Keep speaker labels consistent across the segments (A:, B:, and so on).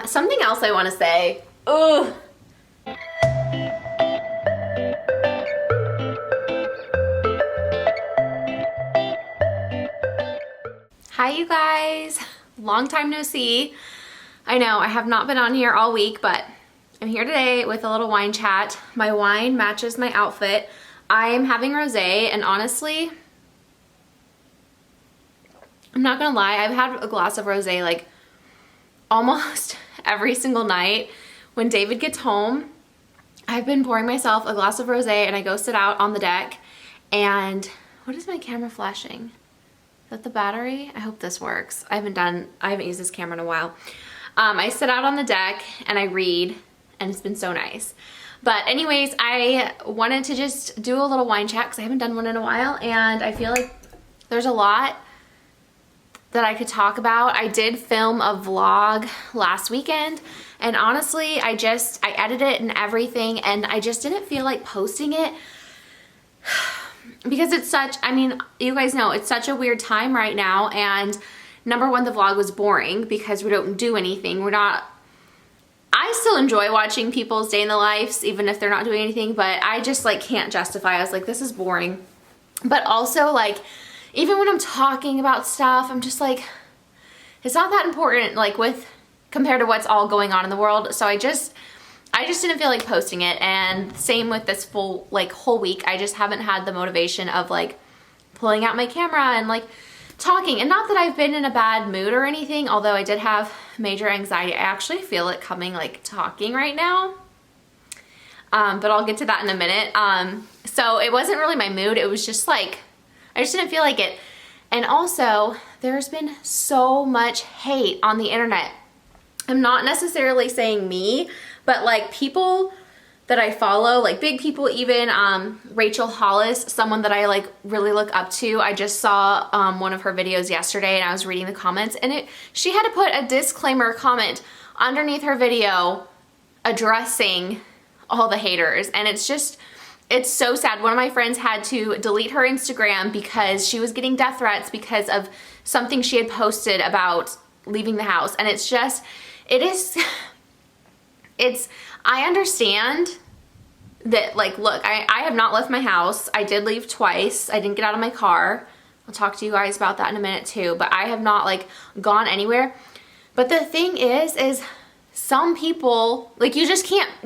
A: Something else I want to say. Ugh. Hi you guys, long time no see. I know I have not been on here all week, but I'm here today with a little wine chat. My wine matches my outfit. I am having rosé, and honestly, I'm not gonna lie, I've had a glass of rosé like almost every single night. When David gets home, I've been pouring myself a glass of rosé and I go sit out on the deck. And what is my camera flashing? Is that the battery? I hope this works. I haven't used this camera in a while. I sit out on the deck and I read, and it's been so nice. But anyways, I wanted to just do a little wine chat because I haven't done one in a while, and I feel like there's a lot that I could talk about. I did film a vlog last weekend, and honestly, I edited it and everything, and I just didn't feel like posting it because it's such, I mean, you guys know, it's such a weird time right now, and number one, the vlog was boring because we don't do anything. I still enjoy watching people's day in the lives, even if they're not doing anything, but I just like can't justify. I was like, this is boring. But also like, even when I'm talking about stuff, I'm just like, it's not that important, like compared to what's all going on in the world. So I just didn't feel like posting it. And same with this whole week. I just haven't had the motivation of like pulling out my camera and like talking. And not that I've been in a bad mood or anything, although I did have major anxiety. I actually feel it coming like talking right now. But I'll get to that in a minute. So it wasn't really my mood. It was just like, I just didn't feel like it. And also, there's been so much hate on the internet. I'm not necessarily saying me, but like people that I follow, like big people even, Rachel Hollis, someone that I like really look up to. I just saw one of her videos yesterday and I was reading the comments, and she had to put a disclaimer comment underneath her video addressing all the haters. And it's so sad. One of my friends had to delete her Instagram because she was getting death threats because of something she had posted about leaving the house. And I understand that, like, look, I have not left my house. I did leave twice. I didn't get out of my car. I'll talk to you guys about that in a minute too, but I have not like gone anywhere. But the thing is some people, like, you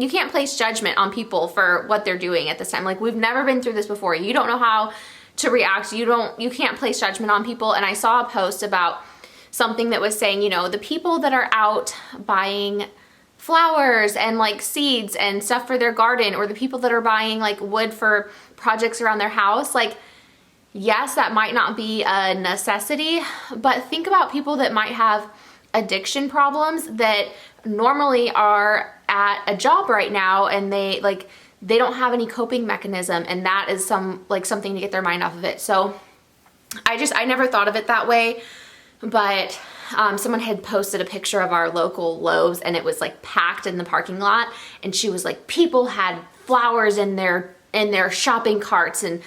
A: can't place judgment on people for what they're doing at this time. Like, we've never been through this before. You don't know how to react. You can't place judgment on people. And I saw a post about something that was saying, you know, the people that are out buying flowers and like seeds and stuff for their garden, or the people that are buying like wood for projects around their house, like, yes, that might not be a necessity, but think about people that might have addiction problems that normally are at a job right now, and they don't have any coping mechanism, and that is something to get their mind off of it. So I never thought of it that way, but someone had posted a picture of our local Lowe's, and it was like packed in the parking lot, and she was like, people had flowers in their shopping carts and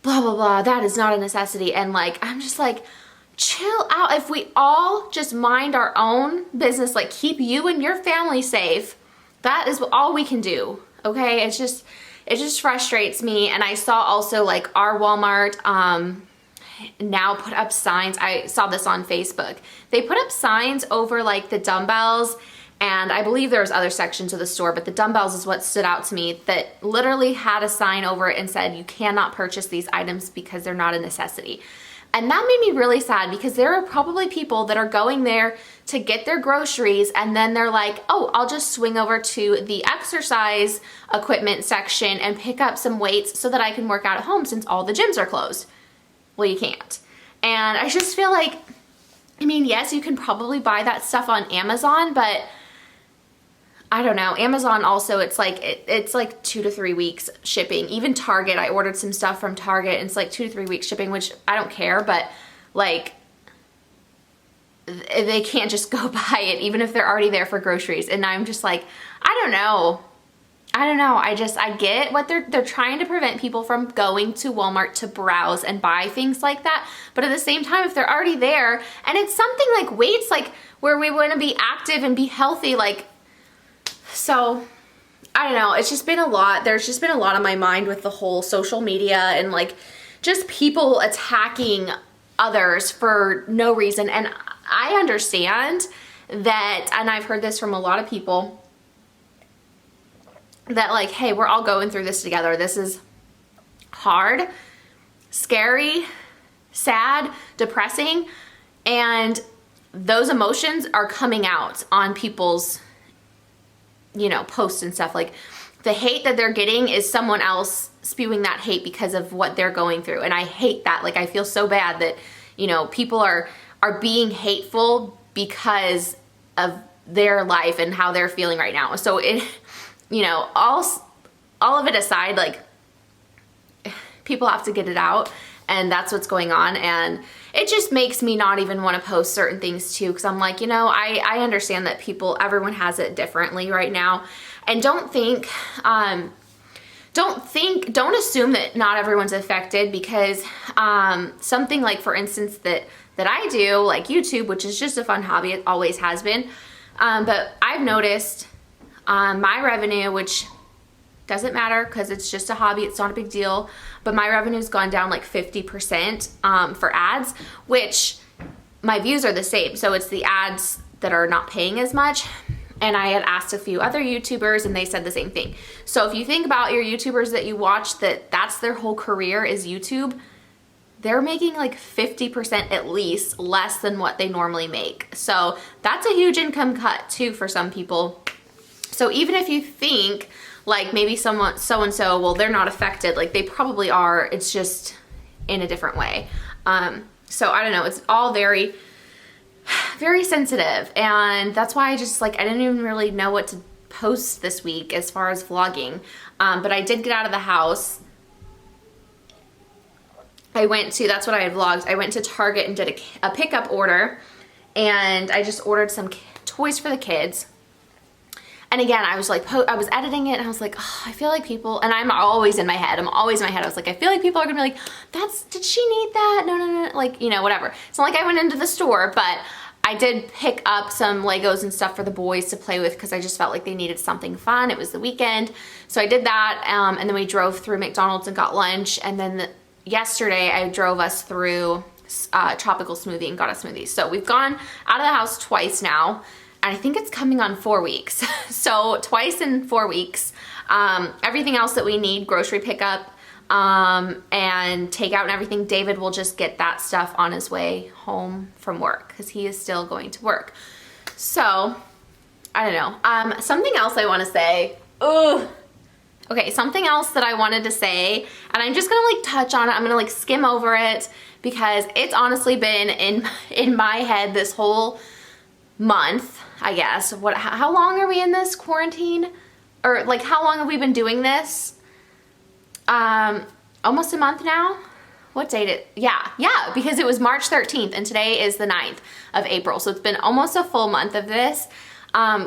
A: blah blah blah, that is not a necessity. And like, I'm just like, chill out. If we all just mind our own business, like keep you and your family safe, that is all we can do, okay? It just frustrates me. And I saw also like our Walmart now put up signs. I saw this on Facebook. They put up signs over like the dumbbells, and I believe there was other sections of the store, but the dumbbells is what stood out to me, that literally had a sign over it and said, you cannot purchase these items because they're not a necessity. And that made me really sad, because there are probably people that are going there to get their groceries, and then they're like, oh, I'll just swing over to the exercise equipment section and pick up some weights so that I can work out at home since all the gyms are closed. Well, you can't. And I just feel like, I mean, yes, you can probably buy that stuff on Amazon, but I don't know. Amazon also, it's like 2 to 3 weeks shipping. Even Target, I ordered some stuff from Target, and it's like 2 to 3 weeks shipping, which I don't care, but like, they can't just go buy it even if they're already there for groceries. And I'm just like, I don't know. I don't know. I get what they're trying to prevent people from going to Walmart to browse and buy things like that. But at the same time, if they're already there and it's something like weights, like where we want to be active and be healthy, like, so I don't know. It's just been a lot. There's just been a lot on my mind with the whole social media and like just people attacking others for no reason. And I understand that, and I've heard this from a lot of people, that like, hey, we're all going through this together. This is hard, scary, sad, depressing, and those emotions are coming out on people's, you know, posts and stuff. Like the hate that they're getting is someone else spewing that hate because of what they're going through. And I hate that. Like I feel so bad that, you know, people are being hateful because of their life and how they're feeling right now. So it, you know, all of it aside, like people have to get it out, and that's what's going on. And it just makes me not even want to post certain things too, because I'm like, you know, I understand that everyone has it differently right now. And don't assume that not everyone's affected, because something like, for instance, that I do, like YouTube, which is just a fun hobby, it always has been. But I've noticed my revenue, which doesn't matter because it's just a hobby, it's not a big deal, but my revenue's gone down like 50% for ads, which my views are the same. So it's the ads that are not paying as much. And I had asked a few other YouTubers and they said the same thing. So if you think about your YouTubers that you watch, that's their whole career is YouTube, they're making like 50% at least less than what they normally make. So that's a huge income cut too for some people. So even if you think like maybe someone so-and-so, well, they're not affected, like they probably are, it's just in a different way. So I don't know, it's all very, very sensitive. And that's why I didn't even really know what to post this week as far as vlogging. But I did get out of the house. That's what I had vlogged. I went to Target and did a pickup order, and I just ordered some toys for the kids. And again, I was like, I was editing it and I was like, oh, I feel like people, and I'm always in my head. I was like, I feel like people are gonna be like, did she need that? No. Like, you know, whatever. It's not like I went into the store, but I did pick up some Legos and stuff for the boys to play with because I just felt like they needed something fun. It was the weekend. So I did that. And then we drove through McDonald's and got lunch. And then yesterday I drove us through Tropical Smoothie and got a smoothie. So we've gone out of the house twice now. And I think it's coming on 4 weeks. So twice in 4 weeks. Everything else that we need, grocery pickup and takeout and everything, David will just get that stuff on his way home from work because he is still going to work. So, I don't know. Something else I want to say. Okay, something else that I wanted to say, and I'm just going to like touch on it. I'm going to like skim over it because it's honestly been in my head this whole month, I guess. How long are we in this quarantine? Or like how long have we been doing this? Almost a month now. What date yeah, because it was March 13th and today is the 9th of April. So it's been almost a full month of this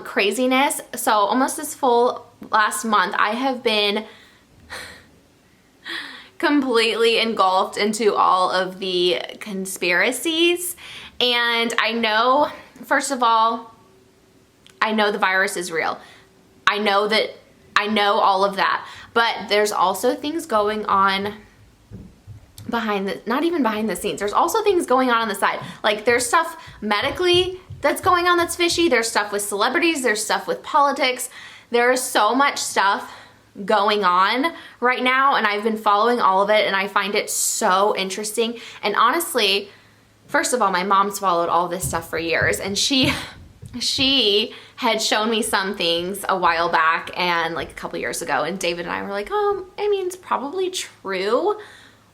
A: craziness. So almost this full last month I have been completely engulfed into all of the conspiracies. And I know, first of all, I know the virus is real. I know all of that. But there's also things going on not even behind the scenes. There's also things going on the side. Like there's stuff medically that's going on that's fishy. There's stuff with celebrities. There's stuff with politics. There's so much stuff going on right now, and I've been following all of it, and I find it so interesting. And honestly, first of all, my mom's followed all this stuff for years, and she had shown me some things a while back and like a couple years ago, and David and I were like, oh, I mean, it's probably true,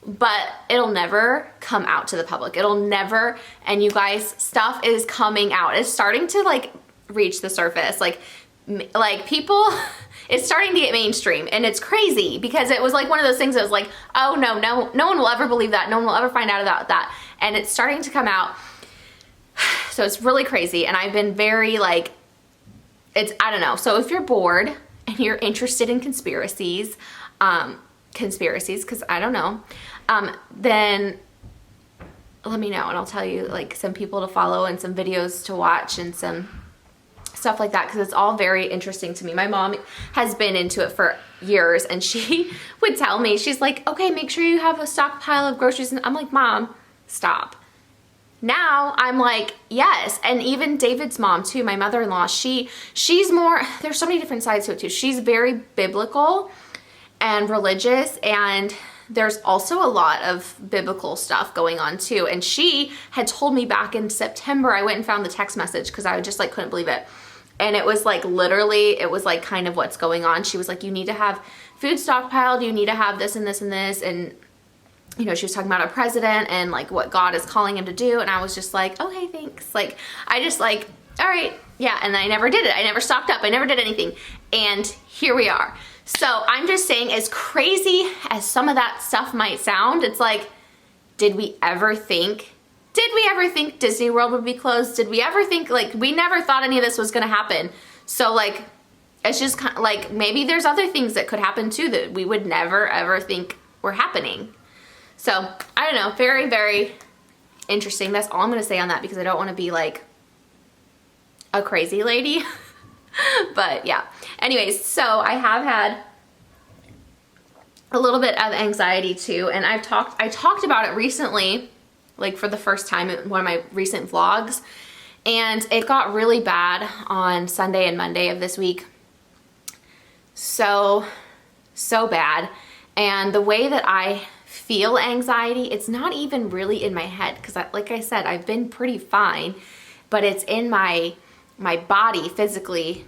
A: but it'll never come out to the public. It'll never, and you guys, stuff is coming out. It's starting to like reach the surface. Like people, it's starting to get mainstream, and it's crazy because it was like one of those things that was like, oh no one will ever believe that. No one will ever find out about that. And it's starting to come out. So it's really crazy. And I've been very like, I don't know. So if you're bored, and you're interested in conspiracies, because I don't know, then let me know and I'll tell you like some people to follow and some videos to watch and some stuff like that, because it's all very interesting to me. My mom has been into it for years, and she would tell me, she's like, okay, make sure you have a stockpile of groceries. And I'm like, Mom, stop. Now I'm like, yes. And even David's mom too, my mother-in-law, she's more, there's so many different sides to it too. She's very biblical and religious, and there's also a lot of biblical stuff going on too. And she had told me back in September, I went and found the text message because I just like couldn't believe it. And it was like literally, it was like kind of what's going on. She was like, you need to have food stockpiled, you need to have this and this and this. And you know, she was talking about our president and like what God is calling him to do. And I was just like, okay, thanks. Like, I just like, all right, yeah. And I never did it. I never stocked up. I never did anything. And here we are. So I'm just saying, as crazy as some of that stuff might sound, it's like, did we ever think Disney World would be closed? Did we ever think, like, we never thought any of this was going to happen. So like, it's just kind of like, maybe there's other things that could happen too that we would never ever think were happening. So I don't know, very, very interesting. That's all I'm going to say on that, because I don't want to be like a crazy lady. But yeah, anyways, so I have had a little bit of anxiety too. And I talked about it recently, like for the first time in one of my recent vlogs, and it got really bad on Sunday and Monday of this week. So bad. And the way that I feel anxiety, it's not even really in my head, because like I said, I've been pretty fine, but it's in my body physically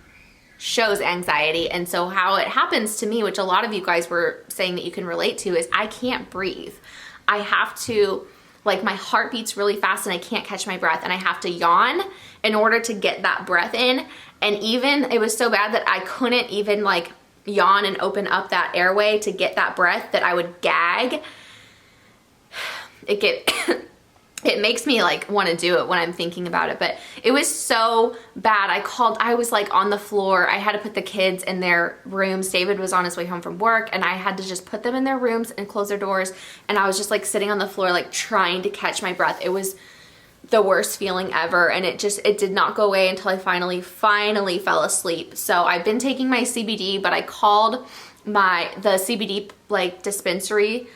A: shows anxiety. And so how it happens to me, which a lot of you guys were saying that you can relate to, is I can't breathe. I have to, like, my heart beats really fast and I can't catch my breath, and I have to yawn in order to get that breath in. And even, it was so bad that I couldn't even like yawn and open up that airway to get that breath, that I would gag. It makes me like want to do it when I'm thinking about it, but it was so bad. I was like on the floor. I had to put the kids in their rooms. David was on his way home from work, and I had to just put them in their rooms and close their doors. And I was just like sitting on the floor, like trying to catch my breath. It was the worst feeling ever. And it did not go away until I finally fell asleep. So I've been taking my CBD, but I called the CBD like dispensary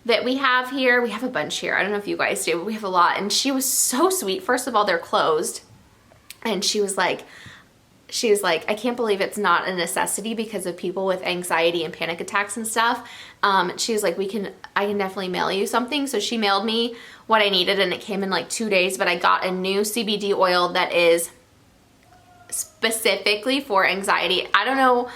A: that we have here. We have a bunch here. I don't know if you guys do, but we have a lot. And she was so sweet. First of all, they're closed. And she was like, I can't believe it's not a necessity because of people with anxiety and panic attacks and stuff. She was like, I can definitely mail you something. So she mailed me what I needed, and it came in like 2 days, but I got a new CBD oil that is specifically for anxiety. I don't know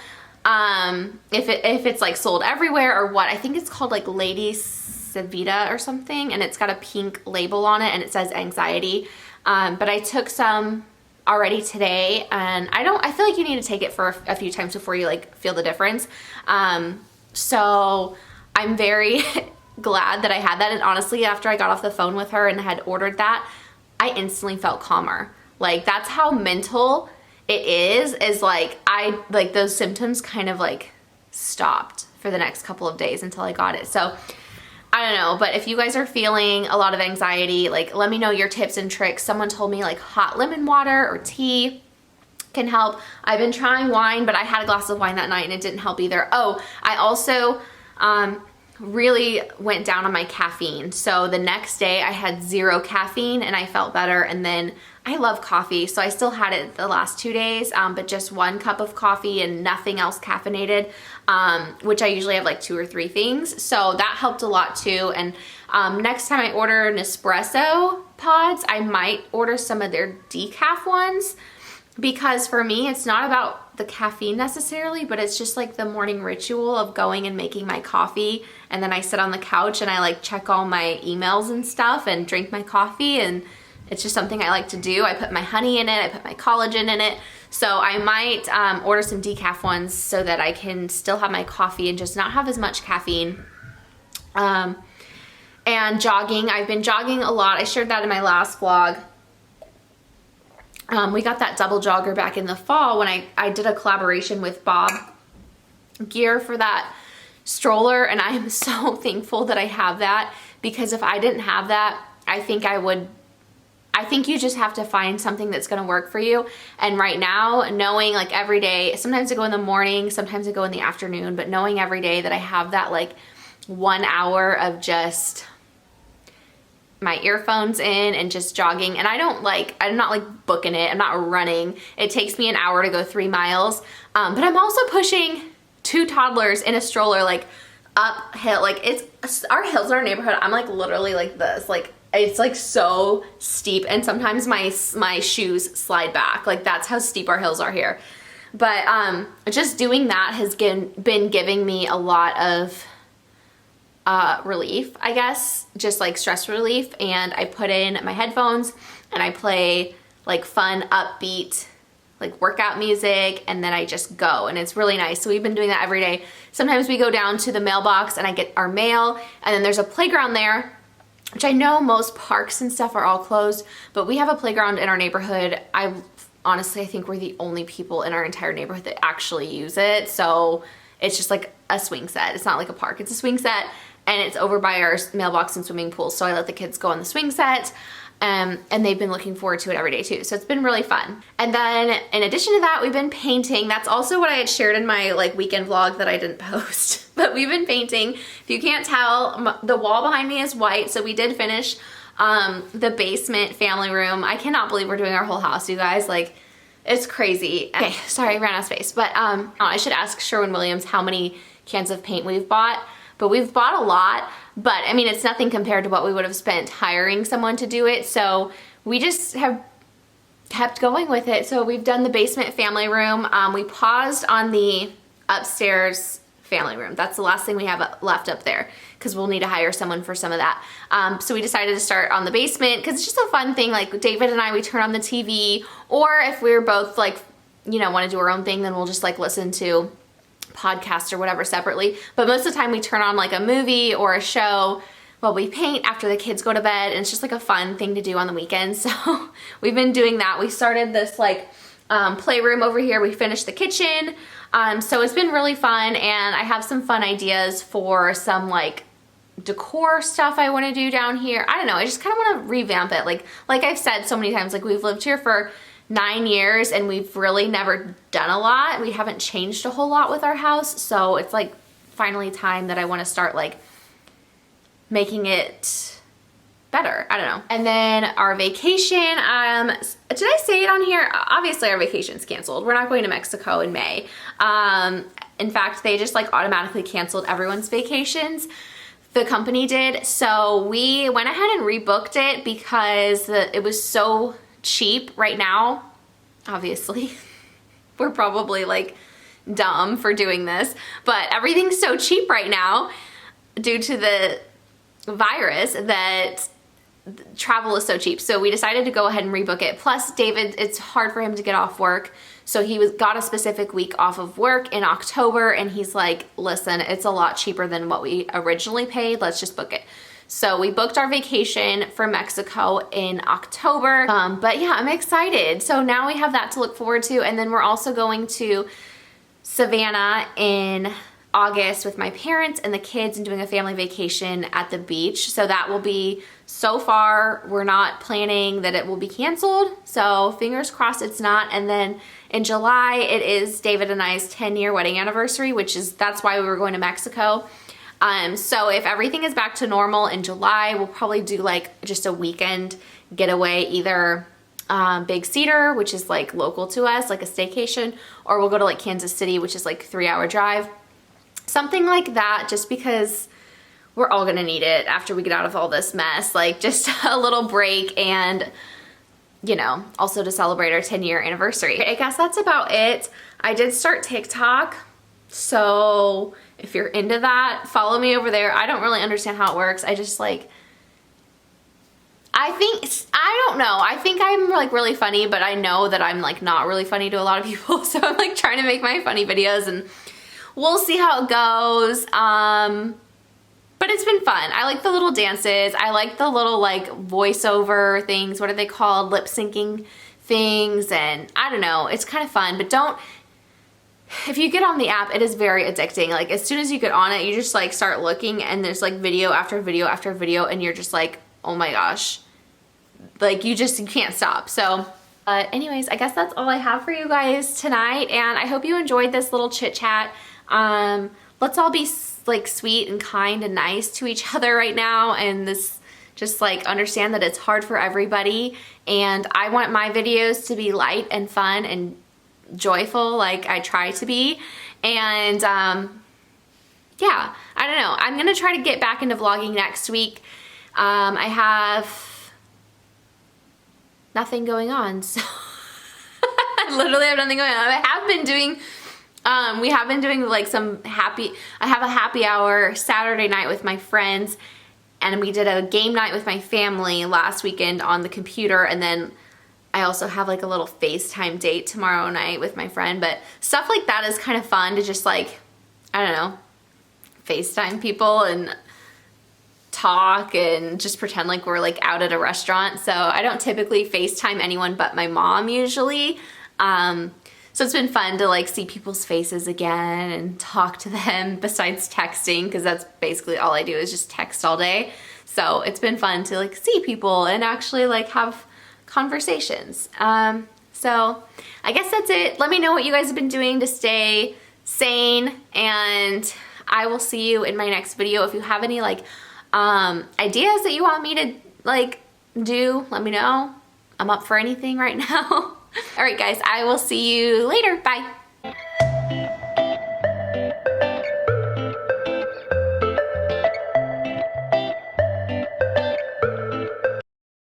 A: if it's like sold everywhere or what. I think it's called like Lady Savita or something, and it's got a pink label on it and it says anxiety. But I took some already today, and I feel like you need to take it for a few times before you like feel the difference. So I'm very glad that I had that. And honestly, after I got off the phone with her and had ordered that, I instantly felt calmer. Like, that's how mental it is like those symptoms kind of like stopped for the next couple of days until I got it. So I don't know, but if you guys are feeling a lot of anxiety, like, let me know your tips and tricks. Someone told me like hot lemon water or tea can help. I've been trying wine, but I had a glass of wine that night and it didn't help either. Oh, I also really went down on my caffeine. So the next day I had 0 caffeine and I felt better. And then I love coffee, so I still had it the last 2 days, but just 1 cup of coffee and nothing else caffeinated, which I usually have like 2 or 3 things. So that helped a lot too. And next time I order Nespresso pods, I might order some of their decaf ones, because for me, it's not about the caffeine necessarily, but it's just like the morning ritual of going and making my coffee. And then I sit on the couch and I like check all my emails and stuff and drink my coffee, and it's just something I like to do. I put my honey in it, I put my collagen in it. So I might order some decaf ones so that I can still have my coffee and just not have as much caffeine. And jogging, I've been jogging a lot. I shared that in my last vlog. We got that double jogger back in the fall when I did a collaboration with Bob gear for that stroller, and I am so thankful that I have that, because if I didn't have that, I think you just have to find something that's going to work for you. And right now, knowing like every day, sometimes I go in the morning, sometimes I go in the afternoon, but knowing every day that I have that like 1 hour of just my earphones in and just jogging, and I'm not like booking it, I'm not running. It takes me an hour to go 3 miles, but I'm also pushing 2 toddlers in a stroller like uphill. Like our hills in our neighborhood, I'm like literally like this, like it's like so steep, and sometimes my shoes slide back. Like that's how steep our hills are here. But just doing that has been giving me a lot of relief, I guess, just like stress relief. And I put in my headphones and I play like fun, upbeat, like workout music, and then I just go, and it's really nice. So we've been doing that every day. Sometimes we go down to the mailbox and I get our mail, and then there's a playground there, which I know most parks and stuff are all closed, but we have a playground in our neighborhood. Honestly, I think we're the only people in our entire neighborhood that actually use it. So it's just like a swing set. It's not like a park, it's a swing set, and it's over by our mailbox and swimming pool. So I let the kids go on the swing set, and they've been looking forward to it every day too. So it's been really fun. And then in addition to that, we've been painting. That's also what I had shared in my like weekend vlog that I didn't post, but we've been painting. If you can't tell, the wall behind me is white. So we did finish the basement family room. I cannot believe we're doing our whole house, you guys. Like, it's crazy. Okay, sorry, I ran out of space. But I should ask Sherwin-Williams how many cans of paint we've bought. But we've bought a lot. But I mean, it's nothing compared to what we would have spent hiring someone to do it. So we just have kept going with it. So we've done the basement family room. We paused on the upstairs family room. That's the last thing we have left up there, because we'll need to hire someone for some of that. So we decided to start on the basement because it's just a fun thing. Like David and I, we turn on the TV, or if we're both like, you know, want to do our own thing, then we'll just like listen to podcasts or whatever separately. But most of the time we turn on like a movie or a show while we paint after the kids go to bed, and it's just like a fun thing to do on the weekends. So we've been doing that. We started this like playroom over here. We finished the kitchen. So it's been really fun, and I have some fun ideas for some like decor stuff I want to do down here. I don't know, I just kind of want to revamp it. Like I've said so many times, like we've lived here for 9 years and we've really never done a lot. We haven't changed a whole lot with our house, so it's like finally time that I want to start like making it better. I don't know. And then our vacation, did I say it on here? Obviously our vacation's canceled. We're not going to Mexico in May. In fact, they just like automatically canceled everyone's vacations. The company did. So we went ahead and rebooked it because it was so cheap right now. Obviously, we're probably like dumb for doing this, but everything's so cheap right now due to the virus that travel is so cheap. So we decided to go ahead and rebook it. Plus David, it's hard for him to get off work. So he got a specific week off of work in October, and he's like, listen, it's a lot cheaper than what we originally paid. Let's just book it. So we booked our vacation for Mexico in October. But yeah, I'm excited. So now we have that to look forward to. And then we're also going to Savannah in August with my parents and the kids and doing a family vacation at the beach. So that will be, so far, we're not planning that it will be canceled. So fingers crossed it's not. And then in July, it is David and I's 10-year wedding anniversary, that's why we were going to Mexico. So if everything is back to normal in July, we'll probably do like just a weekend getaway, either Big Cedar, which is like local to us, like a staycation, or we'll go to like Kansas City, which is like a 3-hour drive. Something like that, just because we're all gonna need it after we get out of all this mess. Like just a little break, and you know, also to celebrate our 10-year anniversary. I guess that's about it. I did start TikTok, so if you're into that, follow me over there. I don't really understand how it works. I just like, I don't know. I think I'm like really funny, but I know that I'm like not really funny to a lot of people. So I'm like trying to make my funny videos, and we'll see how it goes. But it's been fun. I like the little dances. I like the little like voiceover things. What are they called? Lip syncing things. And I don't know. It's kind of fun, but don't if you get on the app, it is very addicting. Like as soon as you get on it, you just like start looking and there's like video after video after video and you're just like, oh my gosh. Like you can't stop. So anyways, I guess that's all I have for you guys tonight, and I hope you enjoyed this little chit chat. Let's all be like sweet and kind and nice to each other right now, and this just like understand that it's hard for everybody, and I want my videos to be light and fun and joyful like I try to be. And yeah, I don't know, I'm gonna try to get back into vlogging next week. I have nothing going on, so I literally have nothing going on. I have been doing we have been doing like I have a happy hour Saturday night with my friends, and we did a game night with my family last weekend on the computer, and then I also have like a little FaceTime date tomorrow night with my friend. But stuff like that is kind of fun to just like, I don't know, FaceTime people and talk and just pretend like we're like out at a restaurant. So I don't typically FaceTime anyone but my mom usually. So it's been fun to like see people's faces again and talk to them besides texting, because that's basically all I do is just text all day. So it's been fun to like see people and actually like have conversations. So I guess that's it. Let me know what you guys have been doing to stay sane, and I will see you in my next video. If you have any like ideas that you want me to like do, let me know. I'm up for anything right now. All right guys, I will see you later. Bye.